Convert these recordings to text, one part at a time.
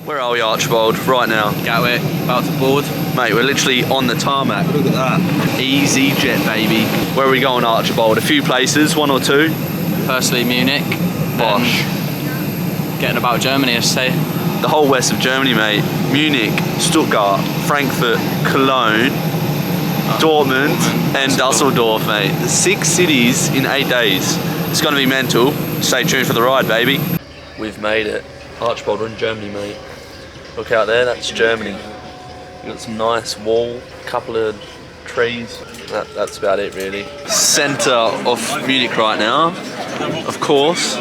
Where are we, Archibald? Right now. Gatwick, about to board. Mate, we're literally on the tarmac. Look at that. Easy jet, baby. Where are we going, Archibald? A few places, one or two? Firstly, Munich. Bosh. Getting about Germany, I say. The whole west of Germany, mate. Munich, Stuttgart, Frankfurt, Cologne, Dortmund, and Dusseldorf, mate. The 6 cities in 8 days. It's gonna be mental. Stay tuned for the ride, baby. We've made it. Archibald, we're in Germany, mate. Look out there, that's Germany. We've got some nice wall, couple of trees. That's about it, really. Centre of Munich right now, of course.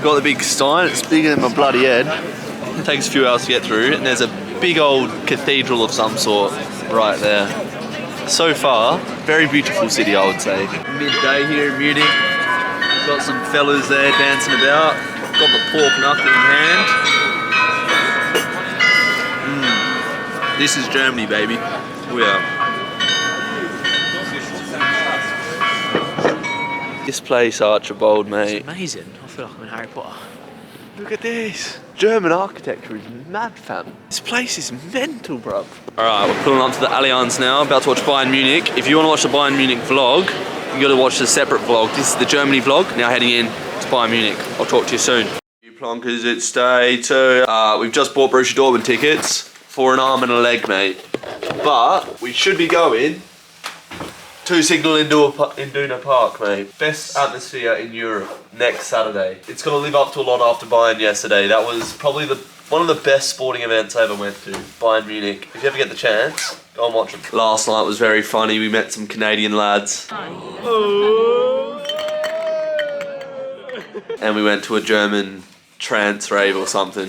Got the big Stein, it's bigger than my bloody head. It takes a few hours to get through, and there's a big old cathedral of some sort right there. So far, very beautiful city, I would say. Midday here in Munich. Got some fellas there dancing about. Got the pork knuckle in hand. This is Germany, baby. We are. This place, Archibald, mate. It's amazing. I feel like I'm in Harry Potter. Look at this. German architecture is mad, fam. This place is mental, bruv. Alright, we're pulling up to the Allianz now, about to watch Bayern Munich. If you want to watch the Bayern Munich vlog, you got to watch the separate vlog. This is the Germany vlog, now heading in to Bayern Munich. I'll talk to you soon. You plonkers, it's day 2. We've just bought Borussia Dortmund tickets for an arm and a leg, mate. But we should be going to Signal Iduna Park, mate. Best atmosphere in Europe next Saturday. It's going to live up to a lot after Bayern yesterday. That was probably one of the best sporting events I ever went to, Bayern Munich. If you ever get the chance, go and watch them. Last night was very funny. We met some Canadian lads. And we went to a German trance rave or something.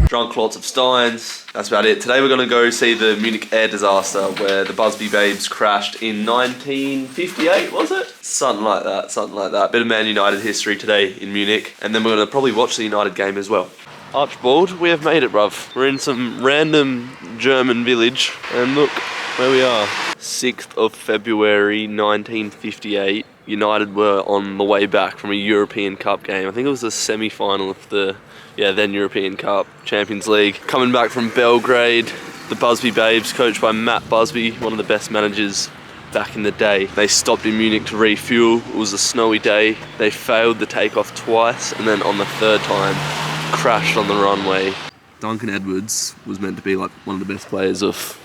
Drunk lots of Steins. That's about it. Today we're going to go see the Munich air disaster where the Busby Babes crashed in 1958, was it? Something like that, something like that. Bit of Man United history today in Munich. And then we're going to probably watch the United game as well. Archibald, we have made it, bruv. We're in some random German village and look where we are. 6th of February 1958. United were on the way back from a European Cup game. I think it was the semi-final of the then European Cup, Champions League. Coming back from Belgrade, the Busby Babes, coached by Matt Busby, one of the best managers back in the day. They stopped in Munich to refuel. It was a snowy day. They failed the takeoff twice, and then on the third time, crashed on the runway. Duncan Edwards was meant to be like one of the best players of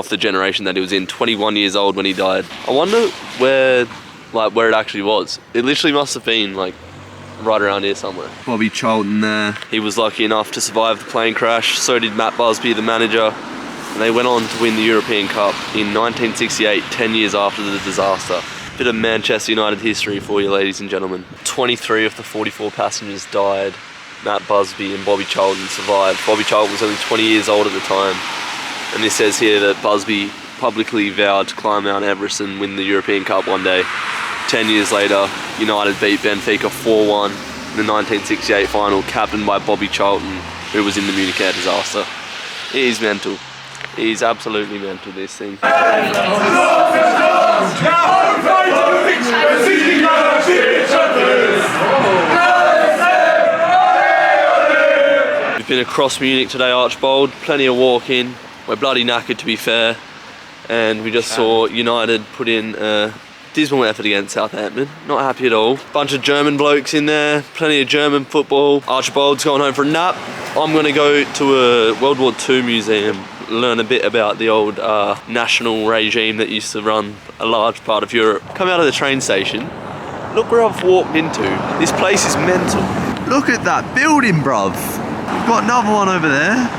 the generation that he was in. 21 years old when he died. I wonder where it actually was. It literally must have been like right around here somewhere. Bobby Charlton there. He was lucky enough to survive the plane crash. So did Matt Busby, the manager. And they went on to win the European Cup in 1968, 10 years after the disaster. Bit of Manchester United history for you, ladies and gentlemen. 23 of the 44 passengers died. Matt Busby and Bobby Charlton survived. Bobby Charlton was only 20 years old at the time. And this says here that Busby publicly vowed to climb Mount Everest and win the European Cup one day. 10 years later, United beat Benfica 4-1 in the 1968 final, captained by Bobby Charlton, who was in the Munich air disaster. It is mental. It is absolutely mental, this thing. We've been across Munich today, Archibald. Plenty of walking. We're bloody knackered, to be fair. And we just saw United put in a dismal effort against Southampton. Not happy at all. Bunch of German blokes in there. Plenty of German football. Archibald's going home for a nap. I'm going to go to a World War II museum, learn a bit about the old national regime that used to run a large part of Europe. Come out of the train station. Look where I've walked into. This place is mental. Look at that building, bruv. We've got another one over there.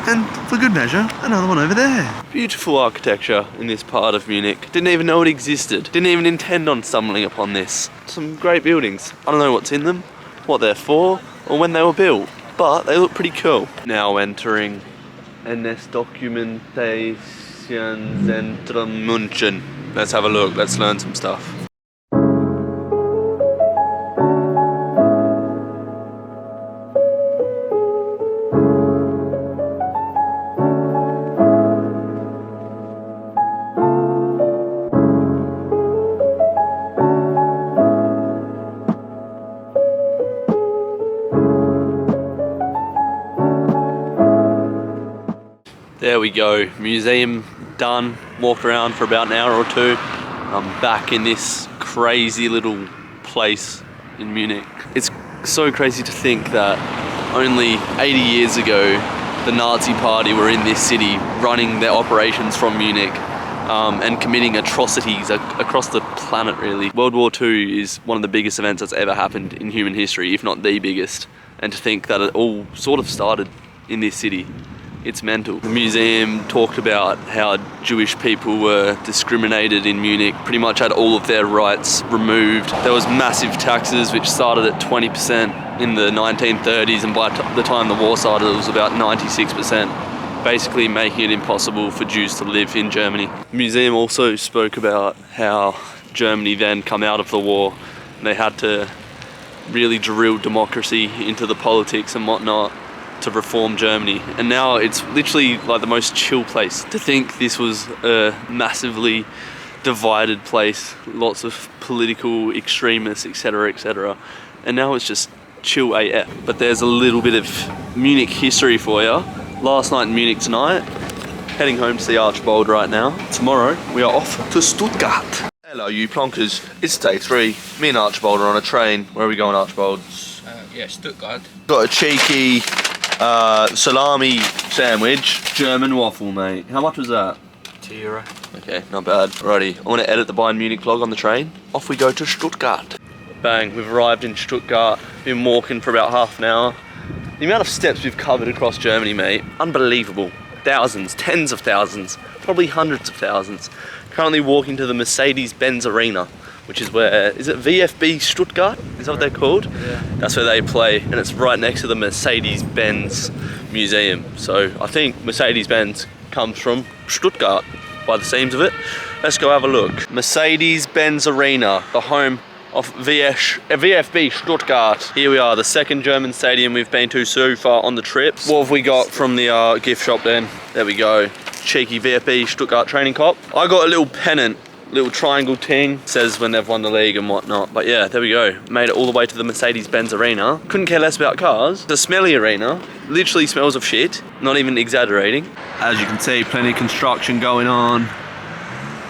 And for good measure, another one over there. Beautiful architecture in this part of Munich. Didn't even know it existed. Didn't even intend on stumbling upon this. Some great buildings. I don't know what's in them, what they're for, or when they were built, but they look pretty cool. Now entering NS Dokumentationszentrum München. Let's have a look, let's learn some stuff. we go. Museum done. Walked around for about an hour or two. I'm back in this crazy little place in Munich. It's so crazy to think that only 80 years ago, the Nazi party were in this city running their operations from Munich and committing atrocities across the planet, really. World War II is one of the biggest events that's ever happened in human history, if not the biggest. And to think that it all sort of started in this city, it's mental. The museum talked about how Jewish people were discriminated in Munich, pretty much had all of their rights removed. There was massive taxes which started at 20% in the 1930s, and by the time the war started it was about 96%, basically making it impossible for Jews to live in Germany. The museum also spoke about how Germany then come out of the war and they had to really drill democracy into the politics and whatnot to reform Germany, and now it's literally like the most chill place. To think this was a massively divided place, lots of political extremists, etc, etc, and now it's just chill AF. But there's a little bit of Munich history for you. Last night in Munich, tonight heading home to see Archibald right now. Tomorrow we are off to Stuttgart. Hello you plonkers, it's day 3. Me and Archibald are on a train. Where are we going, Archibald? Yeah, Stuttgart. Got a cheeky salami sandwich. German waffle, mate. How much was that? €2. Okay, not bad. Alrighty, I want to edit the Bayern Munich vlog on the train. Off we go to Stuttgart. Bang, we've arrived in Stuttgart. Been walking for about half an hour. The amount of steps we've covered across Germany, mate, unbelievable. Thousands, tens of thousands, probably hundreds of thousands. Currently walking to the Mercedes-Benz Arena, which is where, is it VfB Stuttgart? Is that what they're called? Yeah. That's where they play, and it's right next to the Mercedes-Benz Museum. So I think Mercedes-Benz comes from Stuttgart, by the seams of it. Let's go have a look. Mercedes-Benz Arena, the home of VfB Stuttgart. Here we are, the second German stadium we've been to so far on the trip. What have we got from the gift shop then? There we go. Cheeky VfB Stuttgart training cop. I got a little pennant, little triangle ting, says when they've won the league and whatnot. But yeah, there we go. Made it all the way to the Mercedes-Benz Arena. Couldn't care less about cars. The smelly arena literally smells of shit, not even exaggerating. As you can see, plenty of construction going on.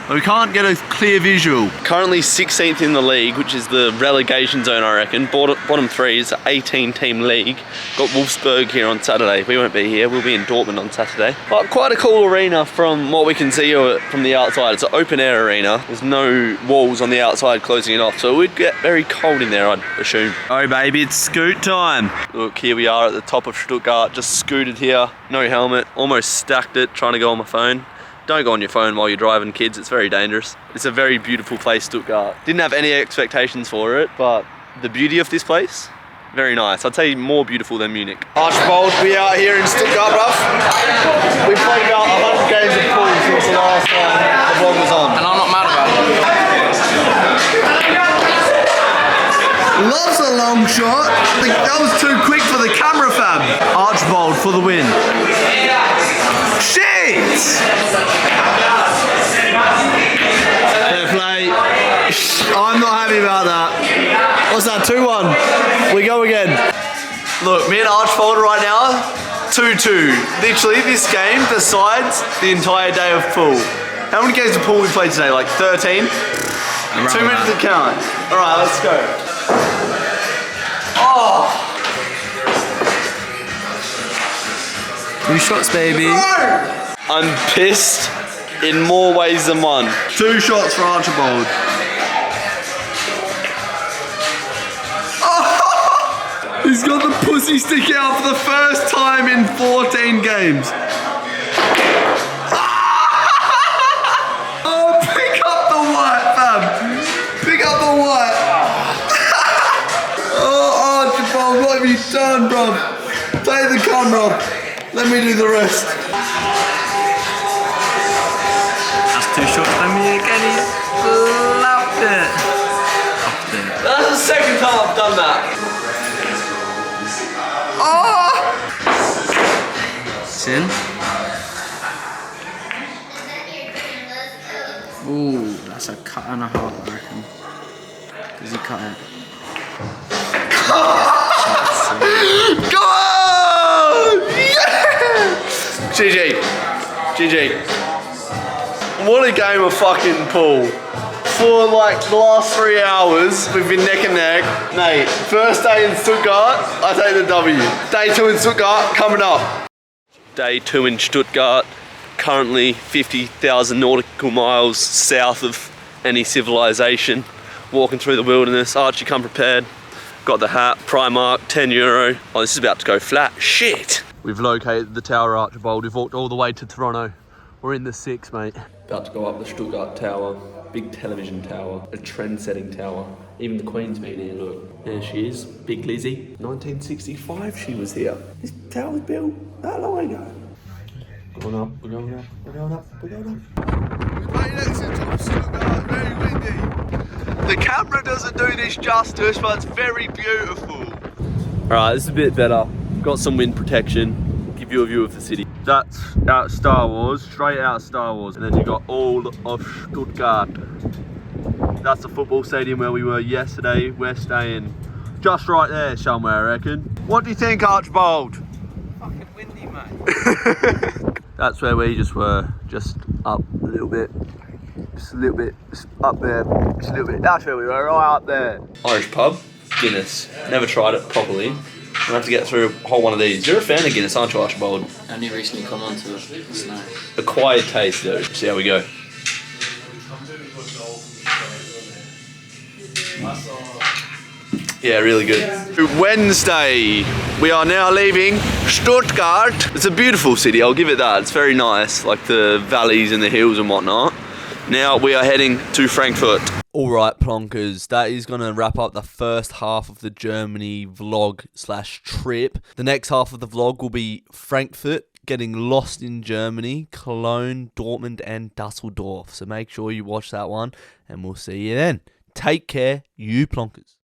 But we can't get a clear visual. Currently 16th in the league, which is the relegation zone, I reckon. Bottom 3 is an 18-team league. Got Wolfsburg here on Saturday. We won't be here, we'll be in Dortmund on Saturday. But quite a cool arena from what we can see from the outside. It's an open air arena. There's no walls on the outside closing it off, so it would get very cold in there, I'd assume. Oh baby, it's scoot time. Look, here we are at the top of Stuttgart, just scooted here. No helmet, almost stacked it, trying to go on my phone. Don't go on your phone while you're driving, kids, it's very dangerous. It's a very beautiful place, Stuttgart. Didn't have any expectations for it, but the beauty of this place, very nice. I'd say more beautiful than Munich. Archibald, we are here in Stuttgart, bruv. We played about 100 games of pool since the last time the vlog was on. And I'm not mad about it. Loves a long shot. That was too quick for the camera, fam. Archibald for the win. Shit! Fair play. I'm not happy about that. What's that, 2-1? We go again. Look, me and Archibald right now, 2-2. Literally, this game decides the entire day of pool. How many games of pool we played today? Like 13? 2 minutes to count. Alright, let's go. Oh! 2 shots, baby. I'm pissed in more ways than one. 2 shots for Archibald. Oh! He's got the pussy sticking out for the first time in 14 games. Oh, pick up the white, fam. Pick up the white. Oh, Archibald, what have you done, bro? Take the camera. Let me do the rest. That's 2 shots by me again. He slapped it. That's the second time I've done that. Oh! Sin. Ooh, that's a cut and a half, I reckon. Does he cut it? Go on! Yeah! GG. GG. What a game of fucking pool. For like the last 3 hours, we've been neck and neck. Mate, first day in Stuttgart, I take the W. Day 2 in Stuttgart, coming up. Day 2 in Stuttgart, currently 50,000 nautical miles south of any civilization. Walking through the wilderness. Archie, come prepared. Got the hat, Primark, €10. Oh, this is about to go flat. Shit! We've located the Tower Archibald. We've walked all the way to Toronto. We're in the 6, mate. About to go up the Stuttgart Tower. Big television tower. A trend-setting tower. Even the Queen's been here, look. There she is. Big Lizzie. 1965 she was here. This tower was built that long ago. Going up, we're going up, we're going up, we're going up. Right next to the top of Stuttgart, very windy. The camera doesn't do this justice, but it's very beautiful. Alright, this is a bit better. Got some wind protection. Give you a view of the city. That's out of Star Wars, straight out of Star Wars. And then you got all of Stuttgart. That's the football stadium where we were yesterday. We're staying just right there somewhere, I reckon. What do you think, Archibald? Fucking windy, mate. That's where we just were, just up a little bit. Just a little bit, just up there, just a little bit. That's where we were, right up there. Irish pub, Guinness. Never tried it properly. I'm gonna have to get through a whole one of these. You're a fan of Guinness, aren't you, Archibald? Only recently come onto it. It's nice. Acquired taste, though. See how we go. Yeah, really good. Wednesday, we are now leaving Stuttgart. It's a beautiful city, I'll give it that. It's very nice, like the valleys and the hills and whatnot. Now we are heading to Frankfurt. Alright, plonkers, that is going to wrap up the first half of the Germany vlog / trip. The next half of the vlog will be Frankfurt, getting lost in Germany, Cologne, Dortmund and Dusseldorf. So make sure you watch that one and we'll see you then. Take care, you plonkers.